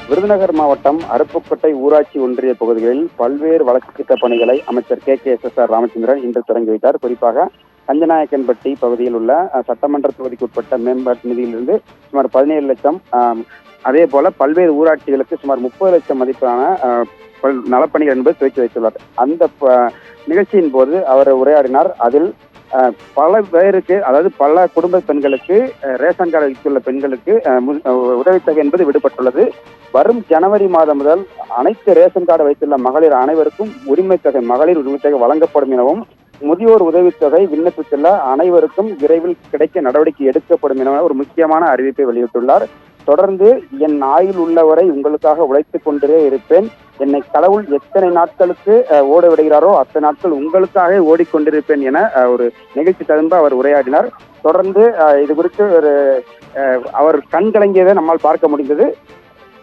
விருதுநகர் மாவட்டம் அருப்புக்கோட்டை ஊராட்சி ஒன்றிய பகுதிகளில் பல்வேறு வளர்ச்சி திட்ட பணிகளை அமைச்சர் KKSSR ராமச்சந்திரன் இன்று தொடங்கி வைத்தார். குறிப்பாக கஞ்சநாயக்கன்பட்டி பகுதியில் உள்ள சட்டமன்ற தொகுதிக்கு உட்பட்ட மேம்பாட்டு நிதியிலிருந்து சுமார் 17 லட்சம், அதே போல பல்வேறு ஊராட்சிகளுக்கு சுமார் 30 லட்சம் மதிப்பான நலப்பணிகள் என்பது துவக்கி வைத்துள்ளார். அந்த நிகழ்ச்சியின் போது அவர் உரையாடினார். அதில் பல பேருக்கு, அதாவது பல குடும்ப பெண்களுக்கு, ரேஷன் கார்டு வைத்துள்ள பெண்களுக்கு உதவித்தொகை என்பது விடுபட்டுள்ளது. வரும் ஜனவரி மாதம் முதல் அனைத்து ரேஷன் கார்டு வைத்துள்ள மகளிர் அனைவருக்கும் மகளிர் உரிமைத்தொகை வழங்கப்படும் எனவும், முதியோர் உதவித்தொகை விண்ணப்பித்துள்ள அனைவருக்கும் விரைவில் கிடைக்க நடவடிக்கை எடுக்கப்படும் என ஒரு முக்கியமான அறிவிப்பை வெளியிட்டுள்ளார். தொடர்ந்து என் ஆயுள் உள்ளவரை உங்களுக்காக உழைத்துக் கொண்டே இருப்பேன். என்னை கடவுள் எத்தனை நாட்களுக்கு ஓட விடுகிறாரோ அத்தனை நாட்கள் உங்களுக்காக ஓடிக்கொண்டிருப்பேன் என ஒரு நிகழ்ச்சி தகுந்த அவர் உரையாடினார். தொடர்ந்து இது குறித்து அவர் கண் கலங்கியதை நம்மால் பார்க்க முடிந்தது.